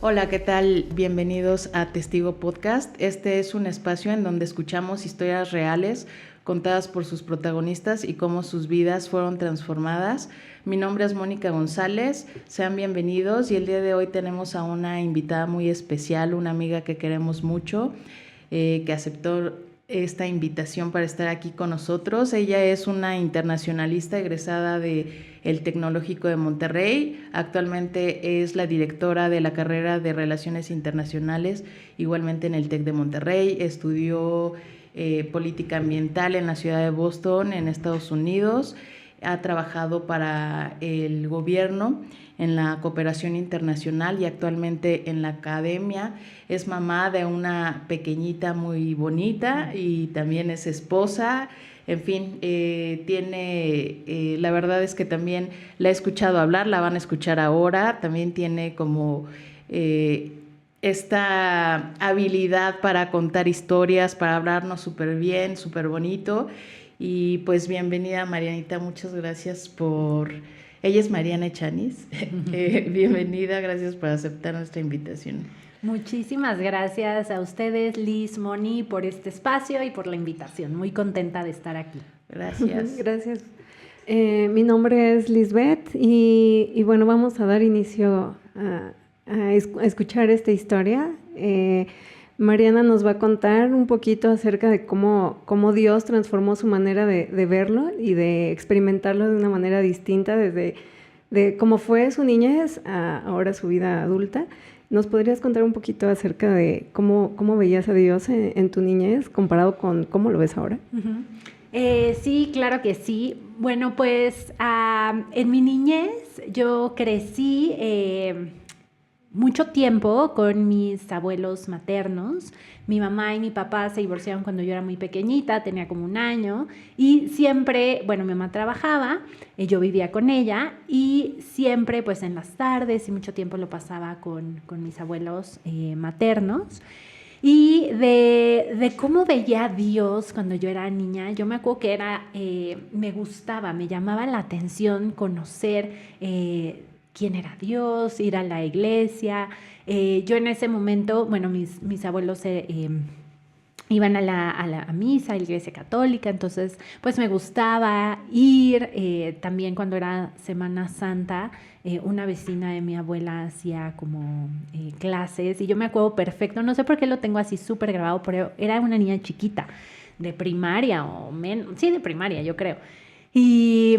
Hola, ¿qué tal? Bienvenidos a Testigo Podcast. Este es un espacio en donde escuchamos historias reales contadas por sus protagonistas y cómo sus vidas fueron transformadas. Mi nombre es Mónica González, sean bienvenidos y el día de hoy tenemos a una invitada muy especial, una amiga que queremos mucho, que aceptó esta invitación para estar aquí con nosotros. Ella es una internacionalista egresada del Tecnológico de Monterrey. Actualmente es la directora de la carrera de Relaciones Internacionales, igualmente en el TEC de Monterrey. Estudió política ambiental en la ciudad de Boston, en Estados Unidos. Ha trabajado para el gobierno en la cooperación internacional y actualmente en la academia. Es mamá de una pequeñita muy bonita y también es esposa. En fin, la verdad es que también la he escuchado hablar, la van a escuchar ahora. También tiene como esta habilidad para contar historias, para hablarnos súper bien, súper bonito. Y pues bienvenida Marianita, muchas gracias por... Ella es Mariana Echanis. Bienvenida, gracias por aceptar nuestra invitación. Muchísimas gracias a ustedes, Liz, Moni, por este espacio y por la invitación. Muy contenta de estar aquí. Gracias. Gracias. Mi nombre es Lisbeth y bueno, vamos a dar inicio a escuchar esta historia. Mariana nos va a contar un poquito acerca de cómo Dios transformó su manera de verlo y de experimentarlo de una manera distinta desde cómo fue su niñez a ahora su vida adulta. ¿Nos podrías contar un poquito acerca de cómo veías a Dios en tu niñez comparado con cómo lo ves ahora? Uh-huh. Sí, claro que sí. Bueno, pues en mi niñez yo crecí mucho tiempo con mis abuelos maternos. Mi mamá y mi papá se divorciaron cuando yo era muy pequeñita, tenía como 1 año, y siempre, bueno, mi mamá trabajaba, yo vivía con ella, y siempre pues en las tardes y mucho tiempo lo pasaba con mis abuelos maternos. Y de cómo veía a Dios cuando yo era niña, yo me acuerdo que me gustaba, me llamaba la atención conocer quién era Dios, ir a la iglesia. Yo en ese momento, bueno, mis abuelos iban a la misa, a la iglesia católica, entonces pues me gustaba ir. También cuando era Semana Santa, una vecina de mi abuela hacía como clases y yo me acuerdo perfecto, no sé por qué lo tengo así súper grabado, pero era una niña chiquita, de primaria o menos, sí, de primaria yo creo. Y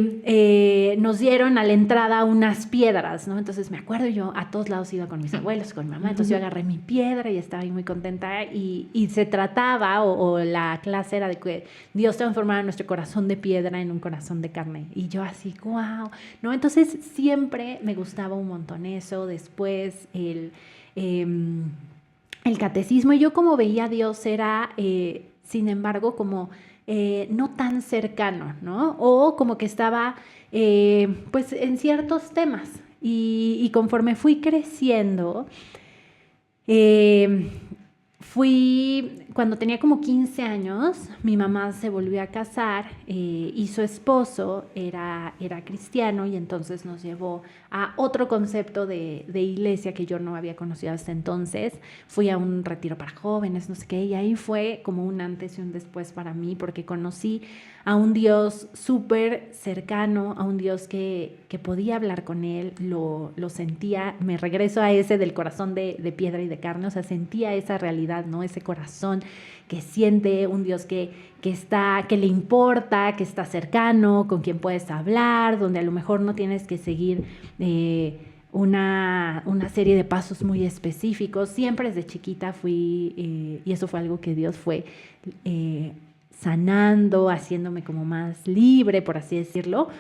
nos dieron a la entrada unas piedras, ¿no? Entonces me acuerdo, yo a todos lados iba con mis abuelos, con mi mamá, entonces yo agarré mi piedra y estaba ahí muy contenta y se trataba, o la clase era de que Dios transformara nuestro corazón de piedra en un corazón de carne. Y yo así, wow, ¿no? Entonces siempre me gustaba un montón eso. Después el catecismo, y yo como veía a Dios era, sin embargo, como... no tan cercano, ¿no? O como que estaba, pues, en ciertos temas. Y conforme fui creciendo, cuando tenía como 15 años, mi mamá se volvió a casar y su esposo era cristiano, y entonces nos llevó a otro concepto de iglesia que yo no había conocido hasta entonces. Fui a un retiro para jóvenes, no sé qué, y ahí fue como un antes y un después para mí, porque conocí a un Dios súper cercano, a un Dios que podía hablar con él, lo sentía. Me regreso a ese del corazón de piedra y de carne, o sea, sentía esa realidad, ¿no? Ese corazón que siente, un Dios que le importa, que está cercano, con quien puedes hablar, donde a lo mejor no tienes que seguir una serie de pasos muy específicos. Siempre desde chiquita fui, y eso fue algo que Dios fue sanando, haciéndome como más libre, por así decirlo,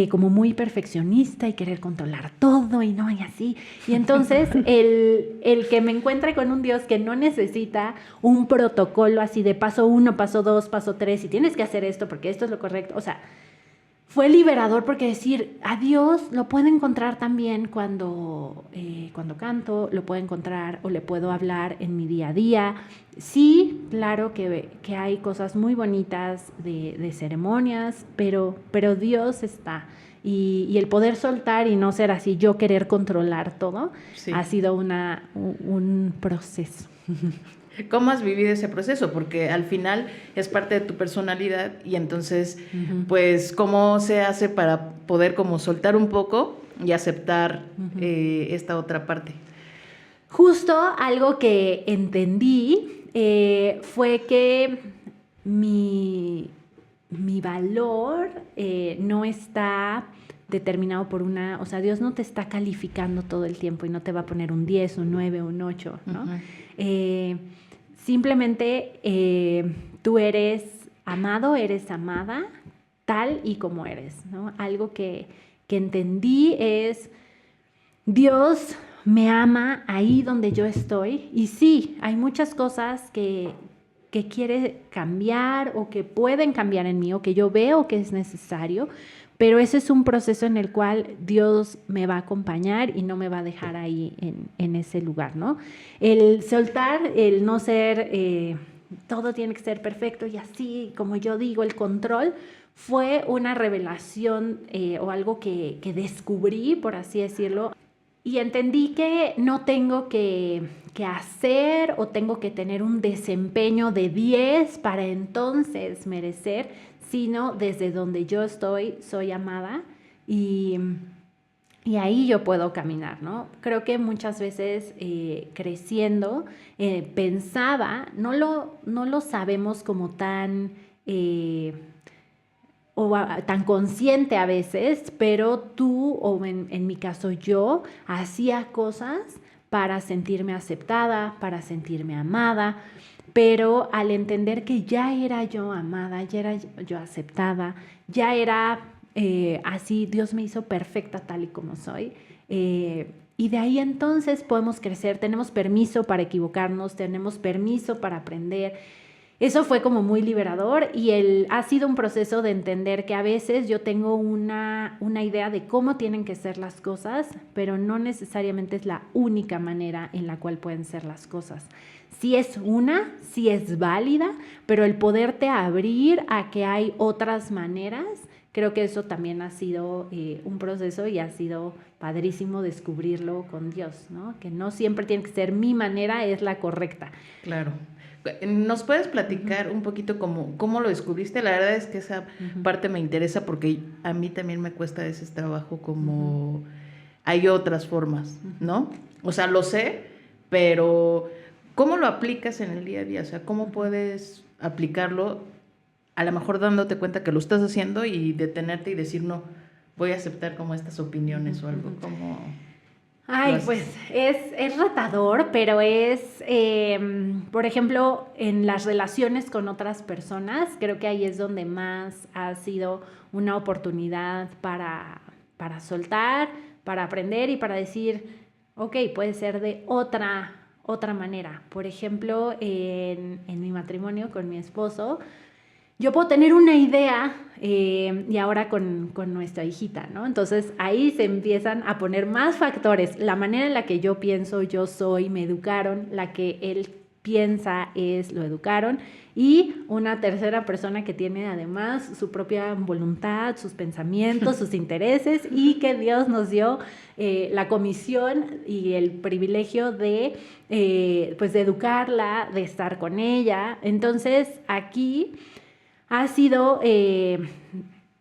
como muy perfeccionista y querer controlar todo y no, y así. Y entonces el que me encuentre con un Dios que no necesita un protocolo así de paso 1, paso 2, paso 3, y tienes que hacer esto porque esto es lo correcto, o sea, fue liberador porque decir, a Dios lo puedo encontrar también cuando canto, lo puedo encontrar o le puedo hablar en mi día a día. Sí, claro que hay cosas muy bonitas de ceremonias, pero Dios está. Y el poder soltar y no ser así, yo querer controlar todo, sí, ha sido un proceso. ¿Cómo has vivido ese proceso? Porque al final es parte de tu personalidad y entonces, pues, ¿cómo se hace para poder como soltar un poco y aceptar esta otra parte? Justo algo que entendí fue que mi valor no está determinado por o sea, Dios no te está calificando todo el tiempo y no te va a poner un 10, un 9, un 8, ¿no? Simplemente tú eres amado, eres amada, tal y como eres, ¿no? Algo que entendí es, Dios me ama ahí donde yo estoy. Y sí, hay muchas cosas que quiere cambiar o que pueden cambiar en mí o que yo veo que es necesario, pero ese es un proceso en el cual Dios me va a acompañar y no me va a dejar ahí en ese lugar, ¿no? El soltar, el no ser, todo tiene que ser perfecto y así, como yo digo, el control, fue una revelación o algo que descubrí, por así decirlo, y entendí que no tengo que hacer o tengo que tener un desempeño de 10 para entonces merecer, sino desde donde yo estoy, soy amada y ahí yo puedo caminar, ¿no? Creo que muchas veces creciendo pensaba, no lo sabemos como tan tan consciente a veces, pero tú, o en mi caso yo, hacía cosas para sentirme aceptada, para sentirme amada, pero al entender que ya era yo amada, ya era yo aceptada, ya era así, Dios me hizo perfecta tal y como soy, y de ahí entonces podemos crecer, tenemos permiso para equivocarnos, tenemos permiso para aprender. Eso fue como muy liberador y ha sido un proceso de entender que a veces yo tengo una idea de cómo tienen que ser las cosas, pero no necesariamente es la única manera en la cual pueden ser las cosas. Sí es sí es válida, pero el poderte abrir a que hay otras maneras, creo que eso también ha sido un proceso y ha sido padrísimo descubrirlo con Dios, ¿no? Que no siempre tiene que ser mi manera, es la correcta. Claro. ¿Nos puedes platicar un poquito cómo lo descubriste? La verdad es que esa parte me interesa porque a mí también me cuesta ese trabajo como hay otras formas, ¿no? O sea, lo sé, pero ¿cómo lo aplicas en el día a día? O sea, ¿cómo puedes aplicarlo a lo mejor dándote cuenta que lo estás haciendo y detenerte y decir, no, voy a aceptar como estas opiniones o algo como... Ay, pues es retador, pero por ejemplo, en las relaciones con otras personas, creo que ahí es donde más ha sido una oportunidad para soltar, para aprender y para decir, ok, puede ser de otra manera. Por ejemplo, en mi matrimonio con mi esposo, yo puedo tener una idea y ahora con nuestra hijita, ¿no? Entonces ahí se empiezan a poner más factores. La manera en la que yo pienso, yo soy, me educaron, la que él piensa lo educaron, y una tercera persona que tiene además su propia voluntad, sus pensamientos, sus intereses, y que Dios nos dio la comisión y el privilegio de educarla, de estar con ella. Entonces aquí ha sido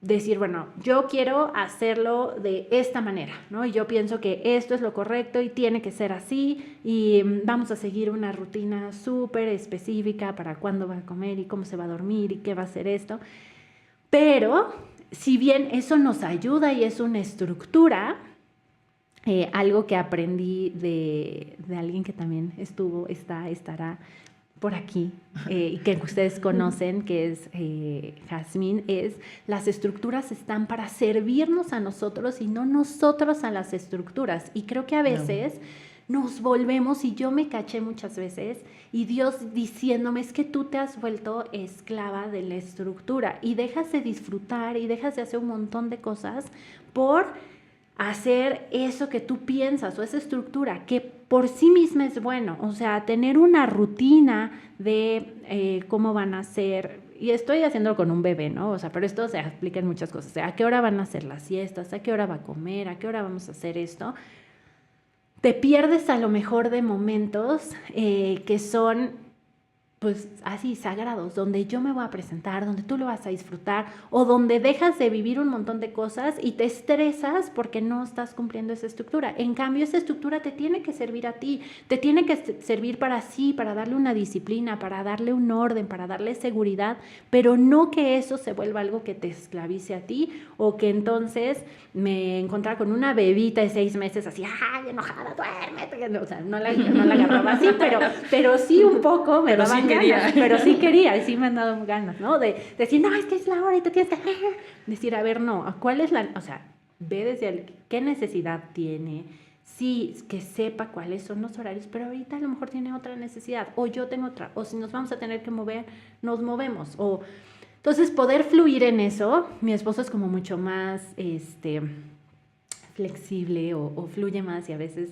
decir, bueno, yo quiero hacerlo de esta manera, ¿no? Y yo pienso que esto es lo correcto y tiene que ser así y vamos a seguir una rutina súper específica para cuándo va a comer y cómo se va a dormir y qué va a hacer esto. Pero si bien eso nos ayuda y es una estructura, algo que aprendí de alguien que también estará por aquí, y que ustedes conocen, que es Jazmín, es las estructuras están para servirnos a nosotros y no nosotros a las estructuras. Y creo que a veces nos volvemos, y yo me caché muchas veces, y Dios diciéndome, es que tú te has vuelto esclava de la estructura y dejas de disfrutar y dejas de hacer un montón de cosas por hacer eso que tú piensas o esa estructura que por sí misma es bueno. O sea, tener una rutina de cómo van a ser, y estoy haciéndolo con un bebé, ¿no? O sea, pero esto se explica en muchas cosas. O sea, ¿a qué hora van a hacer las siestas? ¿A qué hora va a comer? ¿A qué hora vamos a hacer esto? Te pierdes a lo mejor de momentos que son pues así sagrados, donde yo me voy a presentar, donde tú lo vas a disfrutar, o donde dejas de vivir un montón de cosas y te estresas porque no estás cumpliendo esa estructura. En cambio, esa estructura te tiene que servir a ti, te tiene que servir para sí, para darle una disciplina, para darle un orden, para darle seguridad, pero no que eso se vuelva algo que te esclavice a ti, o que entonces me encontrara con una bebita de 6 meses así, ¡ay, enojada, duérmete! O sea, no la agarraba así, pero sí un poco me daba ganas, pero sí quería, y sí me han dado ganas, ¿no? De decir, no, es que es la hora y tú tienes que decir, a ver, no, ¿cuál es la, o sea, ve desde qué necesidad tiene, sí, que sepa cuáles son los horarios, pero ahorita a lo mejor tiene otra necesidad, o yo tengo otra, o si nos vamos a tener que mover, nos movemos, o entonces poder fluir en eso. Mi esposo es como mucho más, flexible o fluye más, y a veces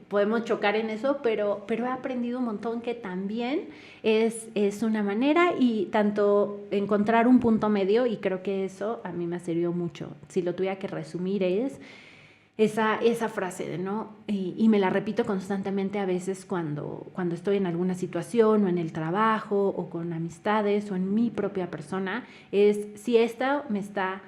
podemos chocar en eso, pero he aprendido un montón que también es una manera, y tanto encontrar un punto medio, y creo que eso a mí me ha servido mucho. Si lo tuviera que resumir es esa frase de no, y me la repito constantemente a veces cuando estoy en alguna situación o en el trabajo o con amistades o en mi propia persona, es si esta me está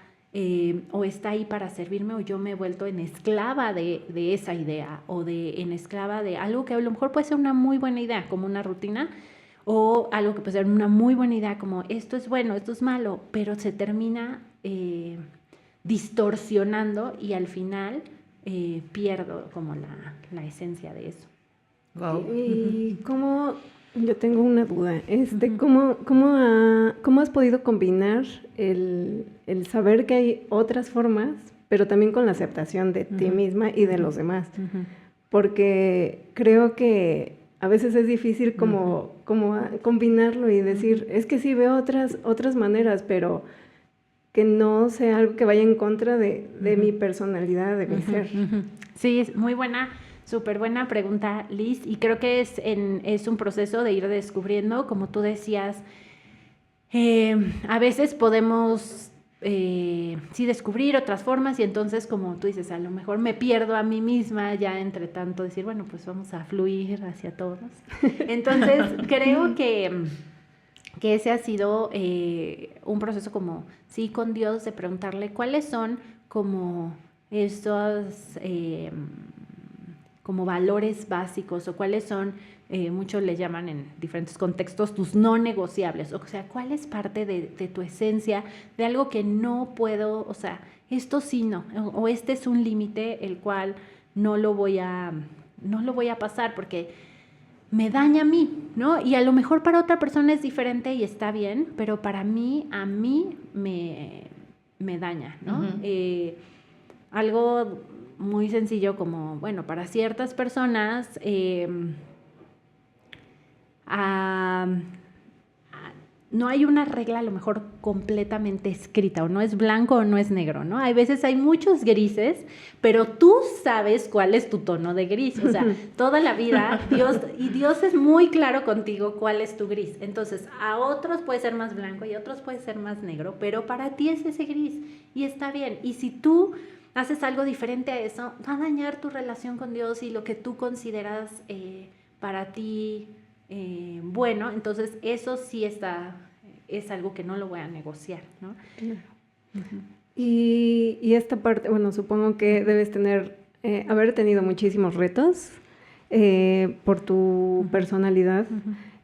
o está ahí para servirme, o yo me he vuelto en esclava de esa idea, o en esclava de algo que a lo mejor puede ser una muy buena idea, como una rutina, o algo que puede ser una muy buena idea, como esto es bueno, esto es malo, pero se termina distorsionando, y al final pierdo como la esencia de eso. Wow. Y cómo, yo tengo una duda, ¿cómo has podido combinar el saber que hay otras formas, pero también con la aceptación de ti misma y de los demás? Porque creo que a veces es difícil como combinarlo y decir, es que sí veo otras maneras, pero que no sea algo que vaya en contra de mi personalidad, de mi ser. Sí, es muy buena, súper buena pregunta, Liz, y creo que es un proceso de ir descubriendo, como tú decías, a veces podemos sí descubrir otras formas, y entonces, como tú dices, a lo mejor me pierdo a mí misma ya entre tanto decir, bueno, pues vamos a fluir hacia todos. Entonces, creo que ese ha sido un proceso como, sí, con Dios, de preguntarle cuáles son como estos como valores básicos, o cuáles son, muchos le llaman en diferentes contextos, tus no negociables, o sea, cuál es parte de tu esencia, de algo que no puedo, o sea, esto sí no, o este es un límite el cual no lo voy a pasar porque me daña a mí, ¿no? Y a lo mejor para otra persona es diferente y está bien, pero para mí, a mí me daña, ¿no? Algo muy sencillo como, bueno, para ciertas personas no hay una regla a lo mejor completamente escrita, o no es blanco o no es negro, ¿no? Hay veces hay muchos grises, pero tú sabes cuál es tu tono de gris, o sea, toda la vida Dios es muy claro contigo cuál es tu gris. Entonces, a otros puede ser más blanco y a otros puede ser más negro, pero para ti es ese gris y está bien. Y si tú haces algo diferente a eso, va a dañar tu relación con Dios y lo que tú consideras para ti bueno, entonces eso sí es algo que no lo voy a negociar, ¿no? Y esta parte, bueno, supongo que debes haber tenido muchísimos retos por tu personalidad,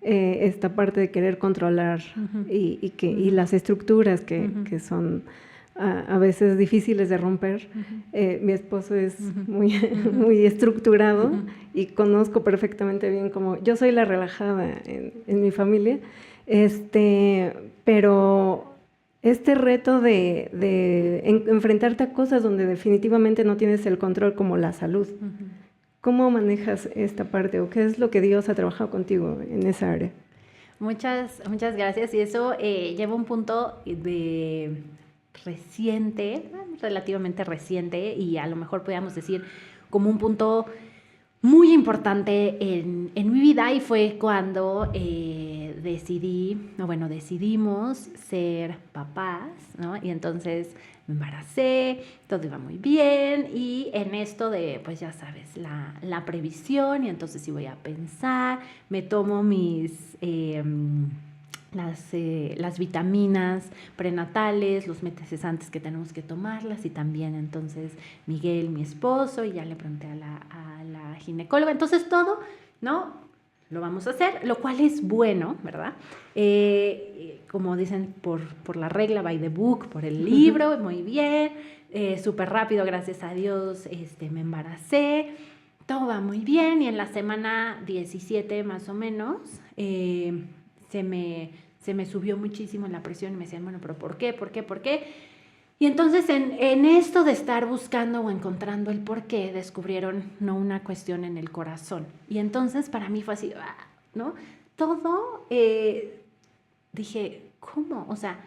esta parte de querer controlar y las estructuras que son a veces difíciles de romper. Mi esposo es muy estructurado y conozco perfectamente bien como yo soy la relajada en mi familia, pero este reto de enfrentarte a cosas donde definitivamente no tienes el control, como la salud. ¿Cómo manejas esta parte o qué es lo que Dios ha trabajado contigo en esa área? Muchas gracias. Y eso lleva un punto de reciente, relativamente reciente, y a lo mejor podríamos decir como un punto muy importante en mi vida, y fue cuando decidimos ser papás, ¿no? Y entonces me embaracé, todo iba muy bien, y en esto de, pues ya sabes, la previsión, y entonces sí voy a pensar, me tomo las vitaminas prenatales, los meses antes que tenemos que tomarlas, y también entonces Miguel, mi esposo, y ya le pregunté a la ginecóloga, entonces todo, ¿no? Lo vamos a hacer, lo cual es bueno, ¿verdad? Como dicen, por la regla, by the book, por el libro, muy bien, súper rápido, gracias a Dios, me embaracé, todo va muy bien, y en la semana 17 más o menos, se me subió muchísimo la presión, y me decían, bueno, pero ¿por qué? ¿Por qué? ¿Por qué? Y entonces en esto de estar buscando o encontrando el por qué, descubrieron no una cuestión en el corazón. Y entonces para mí fue así, ¿no? Todo, dije, ¿cómo? O sea,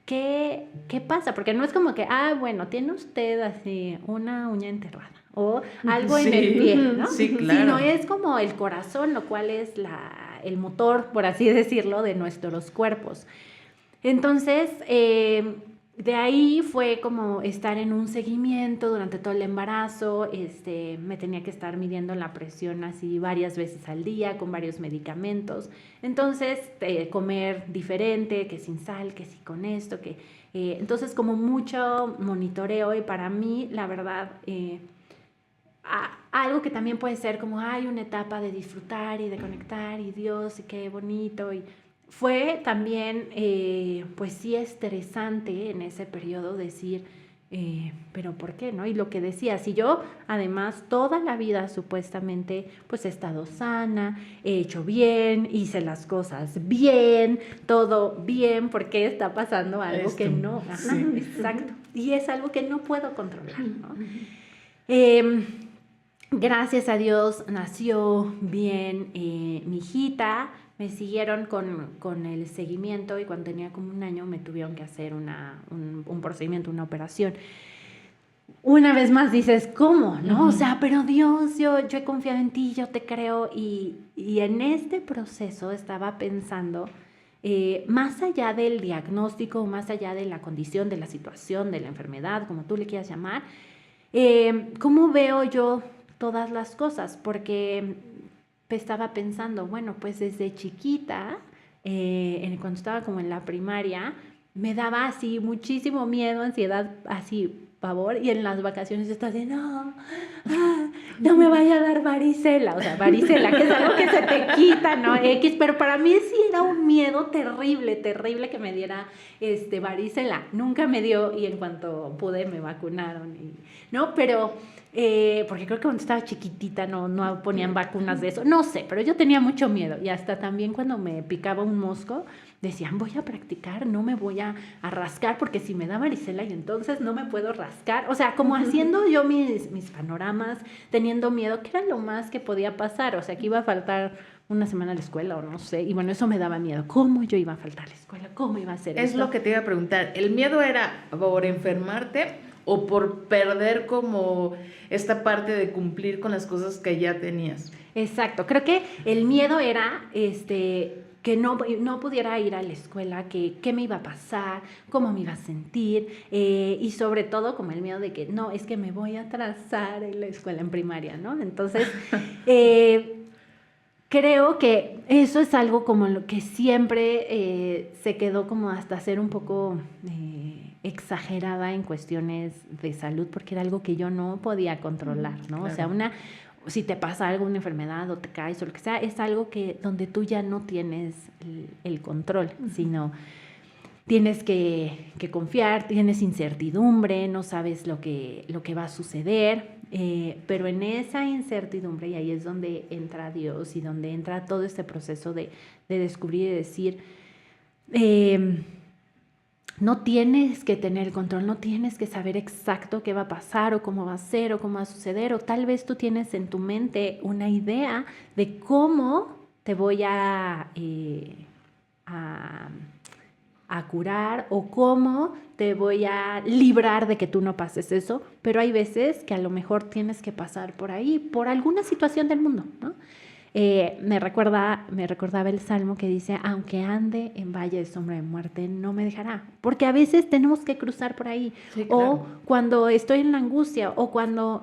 ¿qué pasa? Porque no es como que, bueno, tiene usted así una uña enterrada o algo en el pie, ¿no? Sí, claro. Sino es como el corazón, lo cual es el motor, por así decirlo, de nuestros cuerpos. Entonces, de ahí fue como estar en un seguimiento durante todo el embarazo, me tenía que estar midiendo la presión así varias veces al día con varios medicamentos. Entonces, comer diferente, que sin sal, que sí con esto, entonces como mucho monitoreo, y para mí, la verdad, algo que también puede ser como hay una etapa de disfrutar y de conectar, y Dios, y qué bonito, y fue también, pues sí, estresante en ese periodo decir, pero ¿por qué, no? Y lo que decía, si yo además toda la vida supuestamente pues he estado sana, he hecho bien, hice las cosas bien, todo bien, ¿por qué está pasando algo que no? Ajá, sí. Exacto. Y es algo que no puedo controlar, ¿no? Gracias a Dios nació bien mi hijita. Me siguieron con el seguimiento, y cuando tenía como 1 año me tuvieron que hacer un procedimiento, una operación. Una vez más dices, ¿cómo? ¿No? O sea, pero Dios, yo he confiado en ti, yo te creo. Y en este proceso estaba pensando, más allá del diagnóstico, más allá de la condición, de la situación, de la enfermedad, como tú le quieras llamar, ¿cómo veo yo todas las cosas? Porque estaba pensando, bueno, pues desde chiquita, cuando estaba como en la primaria, me daba así muchísimo miedo, ansiedad, así pavor, y en las vacaciones yo estaba así, no me vaya a dar varicela, o sea, varicela, que es algo que se te quita, ¿no? Pero para mí sí era un miedo terrible, terrible que me diera varicela. Nunca me dio, y en cuanto pude me vacunaron, ¿no? Pero porque creo que cuando estaba chiquitita no ponían vacunas de eso, no sé, pero yo tenía mucho miedo, y hasta también cuando me picaba un mosco decían, voy a practicar, no me voy a rascar, porque si me da varicela y entonces no me puedo rascar, o sea, como haciendo yo mis panoramas, teniendo miedo, que era lo más que podía pasar, o sea, que iba a faltar una semana a la escuela o no sé, y bueno, eso me daba miedo, ¿cómo yo iba a faltar a la escuela? ¿Cómo iba a ser Es esto? lo que te iba a preguntar, ¿el miedo era por enfermarte o por perder como esta parte de cumplir con las cosas que ya tenías? Exacto, creo que el miedo era que no pudiera ir a la escuela, que qué me iba a pasar, cómo me iba a sentir, y sobre todo como el miedo de que no, es que me voy a atrasar en la escuela en primaria, ¿no? Entonces, creo que eso es algo como lo que siempre se quedó como hasta ser un poco exagerada en cuestiones de salud, porque era algo que yo no podía controlar, ¿no? Claro. O sea, si te pasa algo, una enfermedad o te caes o lo que sea, es algo donde tú ya no tienes el control, sino tienes que confiar, tienes incertidumbre, no sabes lo que va a suceder, pero en esa incertidumbre, y ahí es donde entra Dios y donde entra todo este proceso de descubrir y decir, no tienes que tener el control, no tienes que saber exacto qué va a pasar o cómo va a ser o cómo va a suceder, o tal vez tú tienes en tu mente una idea de cómo te voy a curar o cómo te voy a librar de que tú no pases eso, pero hay veces que a lo mejor tienes que pasar por ahí, por alguna situación del mundo, ¿no? Me recordaba el salmo que dice, aunque ande en valle de sombra de muerte, no me dejará, porque a veces tenemos que cruzar por ahí, Sí, claro. o cuando estoy en la angustia, o cuando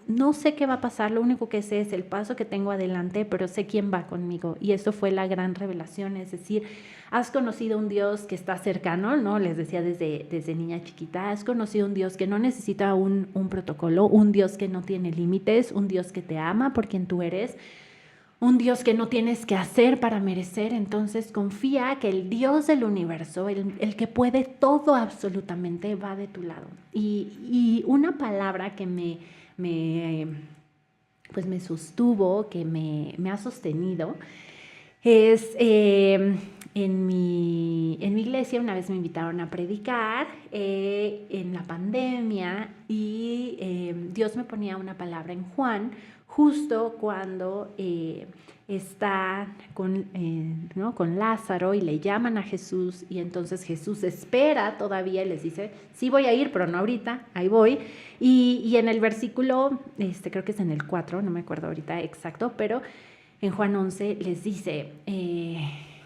no sé qué va a pasar, lo único que sé es el paso que tengo adelante, pero sé quién va conmigo, y eso fue la gran revelación, es decir, has conocido un Dios que está cercano, ¿no? Les decía desde niña chiquita, has conocido un Dios que no necesita un protocolo, un Dios que no tiene límites, un Dios que te ama por quien tú eres, un Dios que no tienes que hacer para merecer. Entonces confía que el Dios del universo, el que puede todo absolutamente, va de tu lado. Y una palabra que pues me sostuvo, que me ha sostenido, es en mi iglesia una vez me invitaron a predicar en la pandemia y Dios me ponía una palabra en Juan justo cuando está ¿no? con Lázaro y le llaman a Jesús y entonces Jesús espera todavía y les dice, sí voy a ir, pero no ahorita, ahí voy. Y en el versículo, creo que es en el 4, no me acuerdo ahorita exacto, pero en Juan 11 les dice,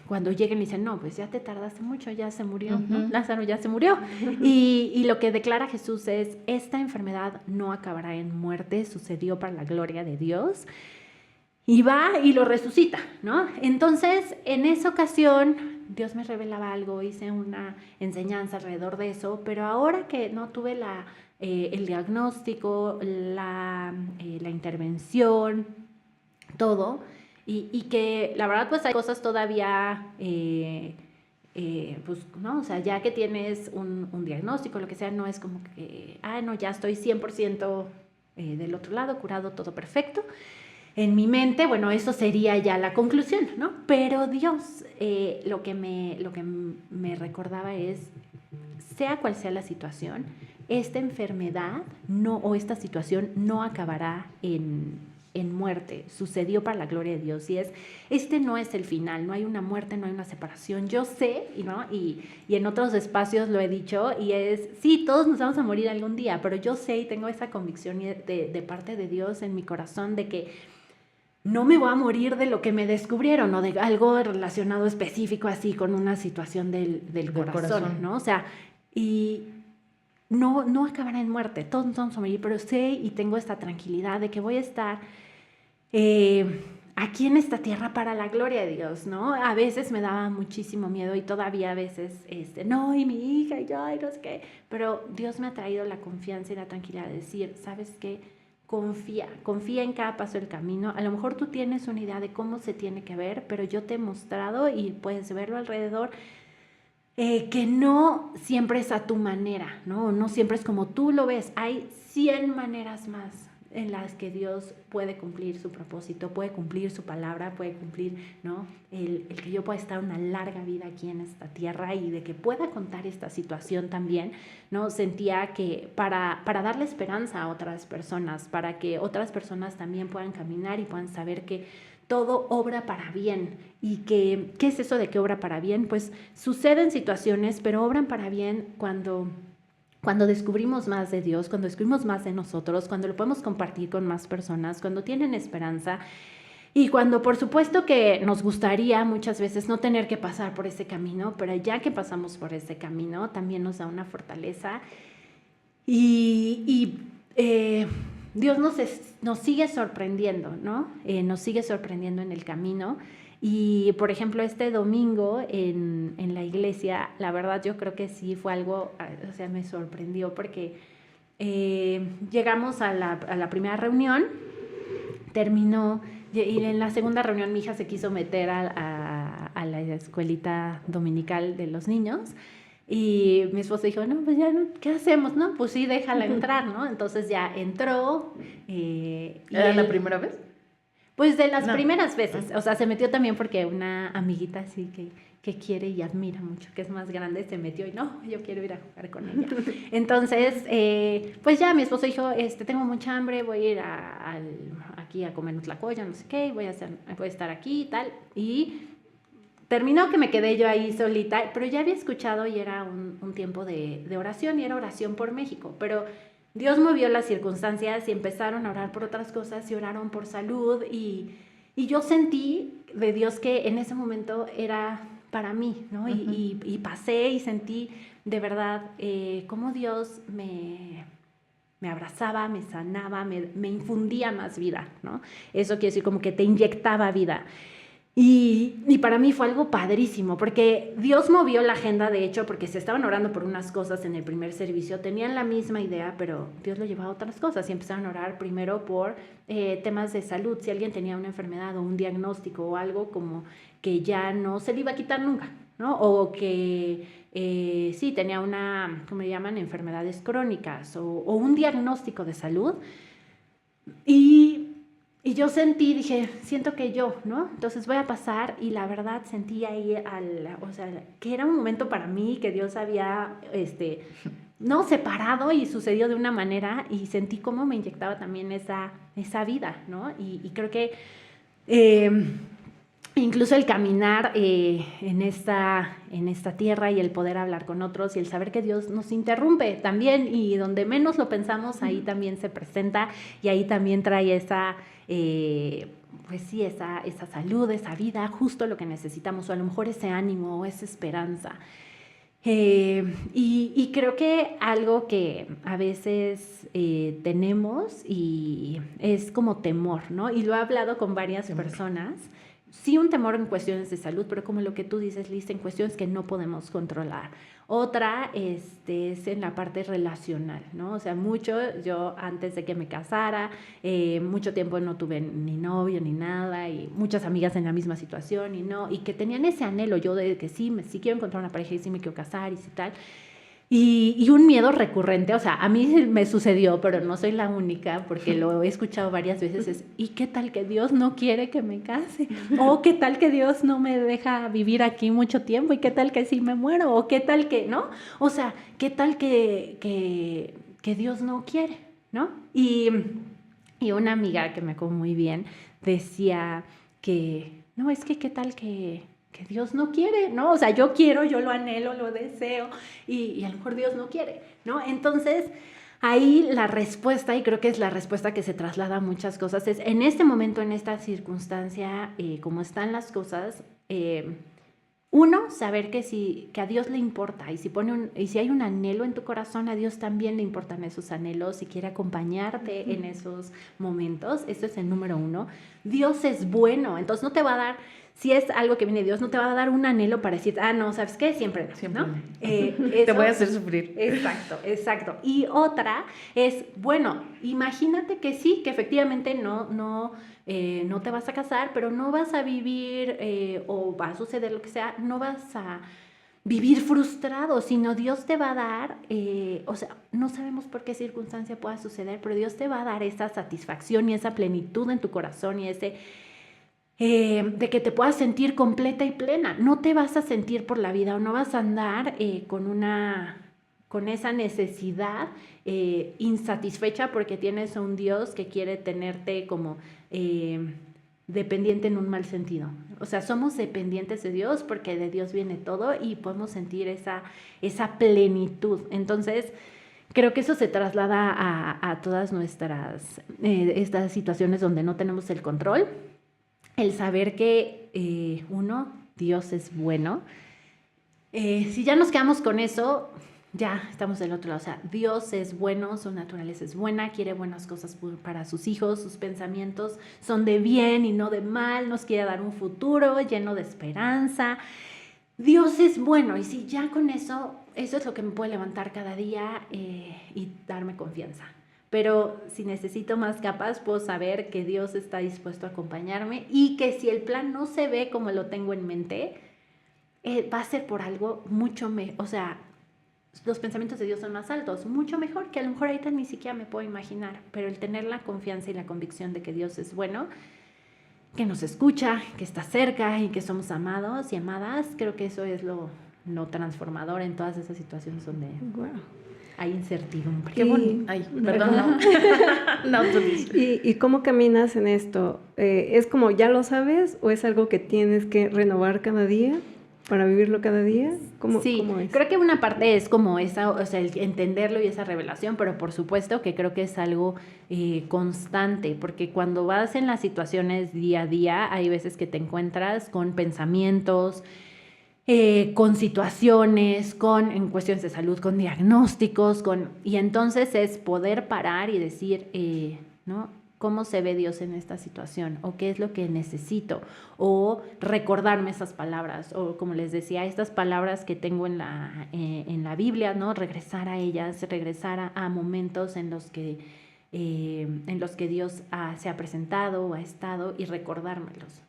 cuando lleguen, dicen, no, pues ya te tardaste mucho, ya se murió, ¿no? Lázaro ya se murió. Y lo que declara Jesús es, esta enfermedad no acabará en muerte, sucedió para la gloria de Dios. Y va y lo resucita, ¿no? Entonces, en esa ocasión, Dios me revelaba algo, hice una enseñanza alrededor de eso, pero ahora que no tuve el diagnóstico, la intervención, todo, y que la verdad pues hay cosas todavía, pues no, o sea, ya que tienes un diagnóstico, lo que sea, no es como que, no, ya estoy 100% del otro lado, curado, todo perfecto. En mi mente, bueno, eso sería ya la conclusión, ¿no? Pero Dios, lo que me recordaba es, sea cual sea la situación, esta enfermedad o esta situación no acabará en muerte, sucedió para la gloria de Dios, y no es el final, no hay una muerte, no hay una separación, yo sé, ¿no? Y en otros espacios lo he dicho, y sí, todos nos vamos a morir algún día, pero yo sé y tengo esa convicción de parte de Dios en mi corazón de que no me voy a morir de lo que me descubrieron o de algo relacionado específico así con una situación del corazón, ¿no? O sea, y no acabará en muerte, todos nos vamos a morir, pero sé y tengo esta tranquilidad de que voy a estar aquí en esta tierra para la gloria de Dios, ¿no? A veces me daba muchísimo miedo y todavía a veces, no, y mi hija, y yo, y no sé qué, pero Dios me ha traído la confianza y la tranquilidad de decir, ¿sabes qué? Confía en cada paso del camino. A lo mejor tú tienes una idea de cómo se tiene que ver, pero yo te he mostrado y puedes verlo alrededor, que no siempre es a tu manera, ¿no? No siempre es como tú lo ves. Hay 100 maneras más en las que Dios puede cumplir su propósito, puede cumplir su palabra, puede cumplir, ¿no? El que yo pueda estar una larga vida aquí en esta tierra y de que pueda contar esta situación también, ¿no? Sentía que para darle esperanza a otras personas, para que otras personas también puedan caminar y puedan saber que todo obra para bien. ¿Y qué es eso de que obra para bien? Pues suceden situaciones, pero obran para bien cuando descubrimos más de Dios, cuando descubrimos más de nosotros, cuando lo podemos compartir con más personas, cuando tienen esperanza y cuando por supuesto que nos gustaría muchas veces no tener que pasar por ese camino, pero ya que pasamos por ese camino también nos da una fortaleza y Dios nos sigue sorprendiendo, ¿no? Nos sigue sorprendiendo en el camino. Y, por ejemplo, este domingo en la iglesia, la verdad yo creo que sí fue algo, o sea, me sorprendió porque llegamos a la primera reunión, terminó, y en la segunda reunión mi hija se quiso meter a la escuelita dominical de los niños, y mi esposo dijo, no, pues ya, ¿qué hacemos? No, pues sí, déjala entrar, ¿no? Entonces ya entró. ¿Era la primera vez? Pues de las primeras veces, o sea, se metió también porque una amiguita así que que quiere y admira mucho, que es más grande, se metió y no, yo quiero ir a jugar con ella. Entonces, pues ya mi esposo dijo, tengo mucha hambre, voy a ir aquí a comer un tlacoyo, no sé qué, voy a estar aquí y tal. Y terminó que me quedé yo ahí solita, pero ya había escuchado y era un tiempo de oración, y era oración por México, pero Dios movió las circunstancias y empezaron a orar por otras cosas y oraron por salud, y yo sentí de Dios que en ese momento era para mí, ¿no? Y pasé y sentí de verdad cómo Dios me abrazaba, me sanaba, me infundía más vida, ¿no? Eso quiere decir como que te inyectaba vida. Y para mí fue algo padrísimo, porque Dios movió la agenda, de hecho, porque se estaban orando por unas cosas en el primer servicio, tenían la misma idea, pero Dios lo llevaba a otras cosas y empezaron a orar primero por temas de salud, si alguien tenía una enfermedad o un diagnóstico o algo como que ya no se le iba a quitar nunca, ¿no? O que sí, tenía una, ¿cómo le llaman? Enfermedades crónicas o un diagnóstico de salud. Y yo sentí, dije, siento que yo, ¿no? Entonces voy a pasar, y la verdad sentí ahí, o sea, que era un momento para mí, que Dios había, no, separado, y sucedió de una manera, y sentí cómo me inyectaba también esa vida, ¿no? Y creo que incluso el caminar en esta tierra, y el poder hablar con otros, y el saber que Dios nos interrumpe también, y donde menos lo pensamos, ahí también se presenta, y ahí también trae esa, pues sí, esa salud, esa vida, justo lo que necesitamos, o a lo mejor ese ánimo o esa esperanza. Y creo que algo que a veces tenemos y es como temor, ¿no? Y lo he hablado con varias personas. Sí, un temor en cuestiones de salud, pero como lo que tú dices, Liz, en cuestiones que no podemos controlar. Otra es en la parte relacional, ¿no? O sea, yo antes de que me casara, mucho tiempo no tuve ni novio ni nada, y muchas amigas en la misma situación, y que tenían ese anhelo yo de que sí quiero encontrar una pareja, y sí me quiero casar y sí tal. Y un miedo recurrente, o sea, a mí me sucedió, pero no soy la única, porque lo he escuchado varias veces, es, ¿y qué tal que Dios no quiere que me case? ¿O qué tal que Dios no me deja vivir aquí mucho tiempo? ¿Y qué tal que sí me muero? ¿O qué tal que, no? O sea, ¿qué tal que Dios no quiere, no? Y una amiga que me acuerdo muy bien decía que, no, es que qué tal que Dios no quiere, ¿no? O sea, yo quiero, yo lo anhelo, lo deseo, y a lo mejor Dios no quiere, ¿no? Entonces, ahí la respuesta, y creo que es la respuesta que se traslada a muchas cosas, es en este momento, en esta circunstancia, como están las cosas, uno, saber que a Dios le importa, y si hay un anhelo en tu corazón, a Dios también le importan esos anhelos y quiere acompañarte en esos momentos. Eso es el número uno. Dios es bueno, entonces no te va a dar, si es algo que viene de Dios, no te va a dar un anhelo para decir, no, ¿sabes qué? Siempre no, Siempre ¿no? no. Te voy a hacer sufrir. Exacto. Y otra es, bueno, imagínate que sí, que efectivamente no te vas a casar, pero no vas a vivir, o va a suceder lo que sea, no vas a vivir frustrado, sino Dios te va a dar, o sea, no sabemos por qué circunstancia pueda suceder, pero Dios te va a dar esa satisfacción y esa plenitud en tu corazón, y ese de que te puedas sentir completa y plena. No te vas a sentir por la vida, o no vas a andar con esa necesidad insatisfecha, porque tienes a un Dios que quiere tenerte como dependiente en un mal sentido. O sea, somos dependientes de Dios, porque de Dios viene todo, y podemos sentir esa plenitud. Entonces, creo que eso se traslada a todas nuestras estas situaciones donde no tenemos el control. El saber que, Dios es bueno. Si ya nos quedamos con eso, ya estamos del otro lado. O sea, Dios es bueno, su naturaleza es buena, quiere buenas cosas para sus hijos, sus pensamientos son de bien y no de mal, nos quiere dar un futuro lleno de esperanza. Dios es bueno, y si ya con eso es lo que me puede levantar cada día y darme confianza. Pero si necesito más capas, puedo saber que Dios está dispuesto a acompañarme, y que si el plan no se ve como lo tengo en mente, va a ser por algo mucho mejor. O sea, los pensamientos de Dios son más altos, mucho mejor, que a lo mejor ahorita ni siquiera me puedo imaginar. Pero el tener la confianza y la convicción de que Dios es bueno, nos escucha, que está cerca y que somos amados y amadas. Creo que eso es lo transformador en todas esas situaciones donde hay incertidumbre. Qué bonito. Ay, perdón, no. No, tú dices. ¿Y cómo caminas en esto? ¿Es como ya lo sabes o es algo que tienes que renovar cada día para vivirlo cada día? ¿Cómo es? Creo que una parte es como esa, o sea, el entenderlo y esa revelación, pero por supuesto que creo que es algo constante, porque cuando vas en las situaciones día a día, hay veces que te encuentras con pensamientos, con situaciones, en cuestiones de salud, con diagnósticos, y entonces es poder parar y decir, ¿no? ¿Cómo se ve Dios en esta situación? ¿O qué es lo que necesito? O recordarme esas palabras, o como les decía, estas palabras que tengo en la Biblia, ¿no? Regresar a ellas, regresar a momentos en los que Dios se ha presentado o ha estado y recordármelos.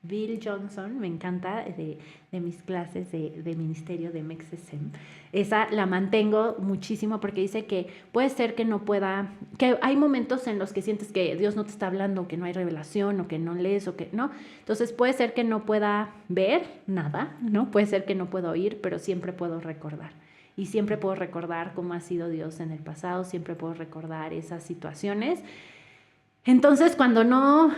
Bill Johnson, me encanta, de mis clases de ministerio de MEXESEM. Esa la mantengo muchísimo porque dice que puede ser que no pueda, que hay momentos en los que sientes que Dios no te está hablando, que no hay revelación, o que no lees, o que no. Entonces puede ser que no pueda ver nada, ¿no? Puede ser que no pueda oír, pero siempre puedo recordar. Y siempre puedo recordar cómo ha sido Dios en el pasado, siempre puedo recordar esas situaciones. Entonces, cuando no...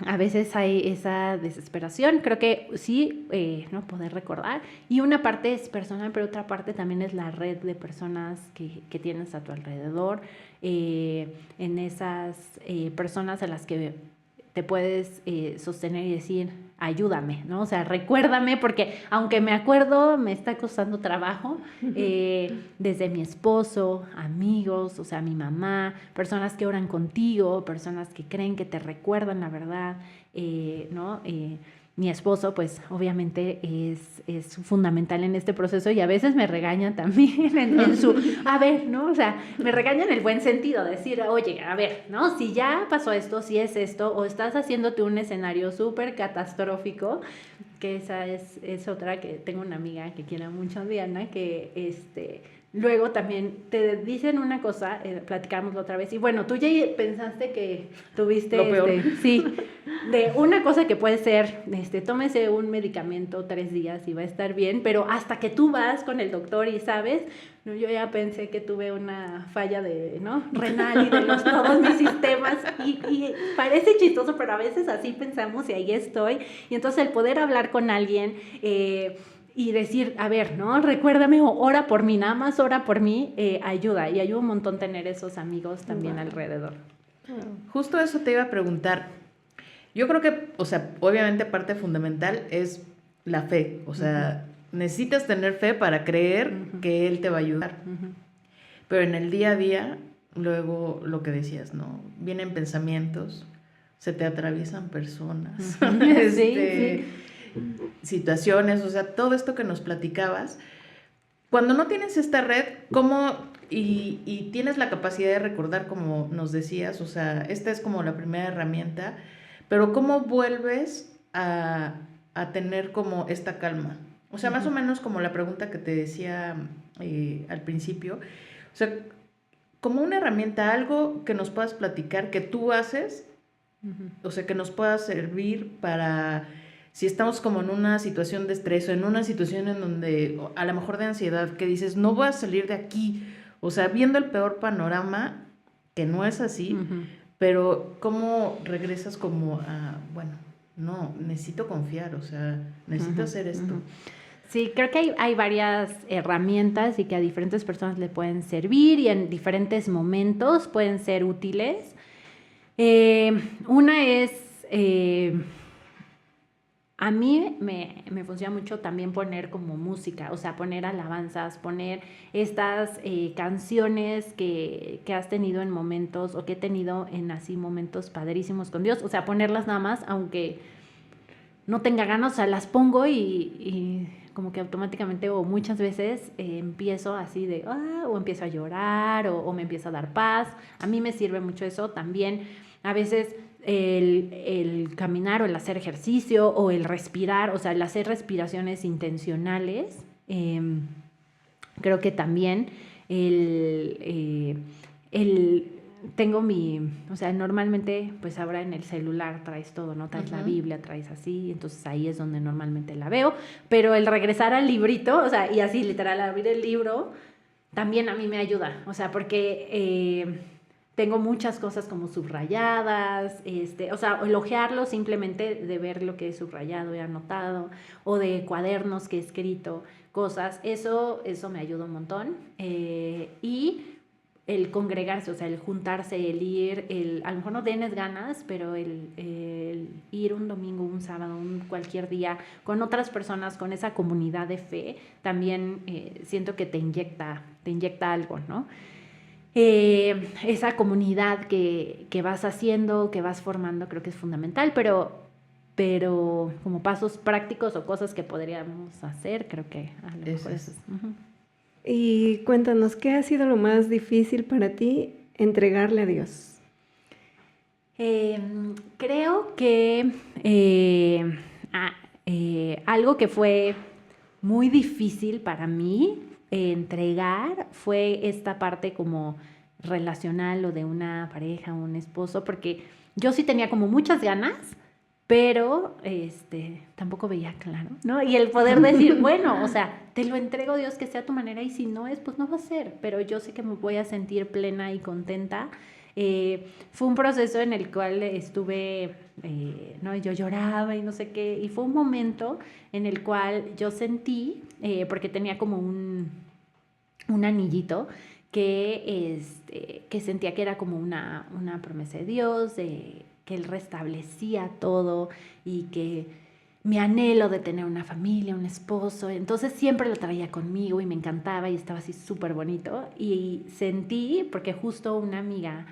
a veces hay esa desesperación, creo que sí, ¿no? Poder recordar. Y una parte es personal, pero otra parte también es la red de personas que tienes a tu alrededor, en esas personas a las que te puedes sostener y decir, ayúdame, ¿no? O sea, recuérdame, porque aunque me acuerdo, me está costando trabajo, desde mi esposo, amigos, o sea, mi mamá, personas que oran contigo, personas que creen que te recuerdan la verdad, ¿no? Mi esposo, pues, obviamente es fundamental en este proceso y a veces me regaña también en su, a ver, ¿no? O sea, me regaña en el buen sentido, decir, oye, a ver, ¿no? Si ya pasó esto, si es esto, o estás haciéndote un escenario súper catastrófico, que esa es otra, que tengo una amiga que quiero mucho, Diana, que luego también te dicen una cosa, platicamos la otra vez, y bueno, tú ya pensaste que tuviste... Lo peor. Sí, de una cosa que puede ser, tómese un medicamento 3 días y va a estar bien, pero hasta que tú vas con el doctor y sabes, no, yo ya pensé que tuve una falla ¿no? renal y de todos mis sistemas, y parece chistoso, pero a veces así pensamos y ahí estoy, y entonces el poder hablar con alguien... y decir, a ver, ¿no? Recuérdame o ora por mí, nada más ora por mí, ayuda. Y ayuda un montón tener esos amigos también alrededor. Justo eso te iba a preguntar. Yo creo que, o sea, obviamente parte fundamental es la fe. O sea, necesitas tener fe para creer que Él te va a ayudar. Pero en el día a día, luego lo que decías, ¿no? Vienen pensamientos, se te atraviesan personas. Sí. Situaciones, o sea, todo esto que nos platicabas, cuando no tienes esta red, ¿cómo? Y tienes la capacidad de recordar, como nos decías, o sea, esta es como la primera herramienta, pero ¿cómo vuelves a tener como esta calma? O sea, más o menos como la pregunta que te decía al principio, o sea, como una herramienta, algo que nos puedas platicar, que tú haces, o sea, que nos pueda servir para... Si estamos como en una situación de estrés o en una situación en donde, a lo mejor de ansiedad, que dices, no voy a salir de aquí, o sea, viendo el peor panorama, que no es así, pero ¿cómo regresas como a, bueno, no, necesito confiar, o sea, necesito hacer esto? Sí, creo que hay varias herramientas y que a diferentes personas le pueden servir y en diferentes momentos pueden ser útiles. Una es... a mí me funciona mucho también poner como música, o sea, poner alabanzas, poner estas canciones que has tenido en momentos o que he tenido en así momentos padrísimos con Dios, o sea, ponerlas nada más, aunque no tenga ganas, o sea, las pongo y como que automáticamente o muchas veces empiezo así o empiezo a llorar o me empiezo a dar paz. A mí me sirve mucho eso también. A veces el caminar o el hacer ejercicio o el respirar, o sea, el hacer respiraciones intencionales, creo que también el tengo o sea, normalmente, pues ahora en el celular traes todo, ¿no? Traes la Biblia, traes así, entonces ahí es donde normalmente la veo, pero el regresar al librito, o sea, y así literal abrir el libro, también a mí me ayuda, o sea, porque tengo muchas cosas como subrayadas, o sea, elogiarlo simplemente de ver lo que he subrayado y anotado, o de cuadernos que he escrito, cosas, eso me ayuda un montón, y el congregarse, o sea, el juntarse, el ir, a lo mejor no tienes ganas, pero el ir un domingo, un sábado, cualquier día con otras personas, con esa comunidad de fe, también siento que te inyecta algo, ¿no? Esa comunidad que vas haciendo, que vas formando, creo que es fundamental, pero como pasos prácticos o cosas que podríamos hacer, creo que a lo mejor eso es. Y cuéntanos, ¿qué ha sido lo más difícil para ti entregarle a Dios? Creo que algo que fue muy difícil para mí entregar fue esta parte como relacional o de una pareja, un esposo, porque yo sí tenía como muchas ganas, pero tampoco veía claro, ¿no? Y el poder decir, bueno, o sea, te lo entrego, Dios, que sea tu manera, y si no es, pues no va a ser, pero yo sé que me voy a sentir plena y contenta. Fue un proceso en el cual estuve, ¿no? Yo lloraba y no sé qué, y fue un momento en el cual yo sentí, porque tenía como un anillito, que sentía que era como una promesa de Dios, que Él restablecía todo y que mi anhelo de tener una familia, un esposo, entonces siempre lo traía conmigo y me encantaba y estaba así súper bonito, y sentí, porque justo una amiga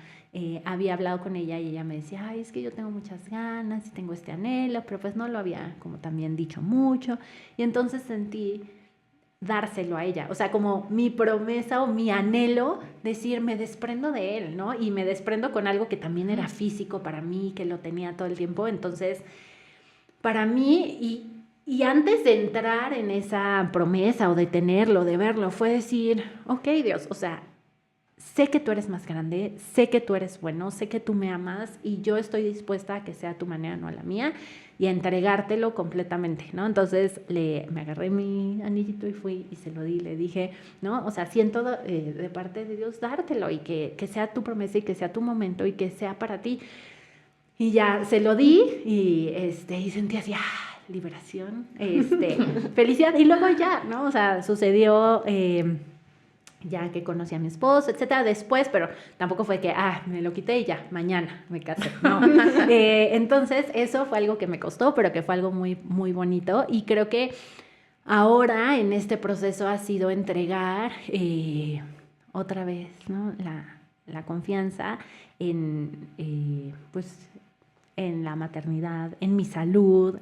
había hablado con ella y ella me decía, ay, es que yo tengo muchas ganas y tengo este anhelo, pero pues no lo había como también dicho mucho, y entonces sentí dárselo a ella, o sea, como mi promesa o mi anhelo, decir, me desprendo de él, ¿no? Y me desprendo con algo que también era físico para mí, que lo tenía todo el tiempo, entonces, para mí, y antes de entrar en esa promesa o de tenerlo, de verlo, fue decir, ok, Dios, o sea, sé que tú eres más grande, sé que tú eres bueno, sé que tú me amas y yo estoy dispuesta a que sea tu manera, no a la mía, y a entregártelo completamente, ¿no? Entonces me agarré mi anillito y fui y se lo di, le dije, ¿no? O sea, siento de parte de Dios dártelo y que sea tu promesa y que sea tu momento y que sea para ti. Y ya se lo di y sentí así, liberación, felicidad, y luego ya, ¿no? O sea, sucedió ya que conocí a mi esposo, etcétera, después, pero tampoco fue que, me lo quité y ya, mañana me casé, no. Entonces, eso fue algo que me costó, pero que fue algo muy, muy bonito, y creo que ahora en este proceso ha sido entregar otra vez, ¿no? La confianza pues, en la maternidad, en mi salud,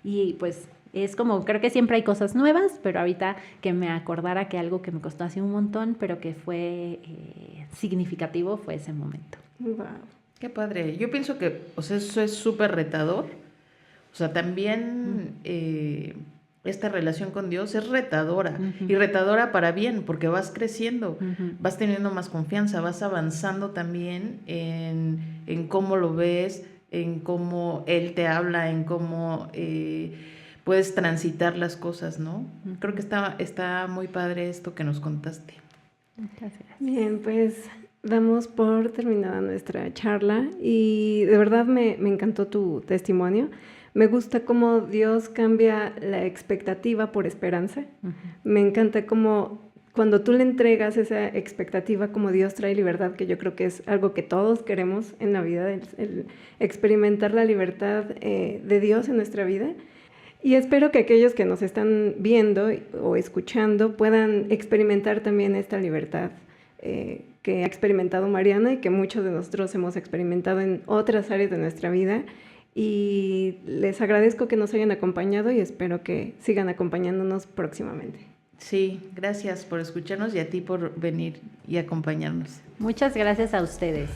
y pues es como, creo que siempre hay cosas nuevas, pero ahorita que me acordara que algo que me costó así un montón, pero que fue significativo, fue ese momento. Wow. Qué padre. Yo pienso que, o sea, eso es súper retador. O sea, también esta relación con Dios es retadora. Y retadora para bien, porque vas creciendo, vas teniendo más confianza, vas avanzando también en cómo lo ves, en cómo Él te habla, en cómo puedes transitar las cosas, ¿no? Creo que está muy padre esto que nos contaste. Muchas gracias. Bien, pues damos por terminada nuestra charla y de verdad me encantó tu testimonio. Me gusta cómo Dios cambia la expectativa por esperanza. Me encanta cómo cuando tú le entregas esa expectativa, como Dios trae libertad, que yo creo que es algo que todos queremos en la vida, el experimentar la libertad de Dios en nuestra vida. Y espero que aquellos que nos están viendo o escuchando puedan experimentar también esta libertad que ha experimentado Mariana y que muchos de nosotros hemos experimentado en otras áreas de nuestra vida. Y les agradezco que nos hayan acompañado y espero que sigan acompañándonos próximamente. Sí, gracias por escucharnos y a ti por venir y acompañarnos. Muchas gracias a ustedes.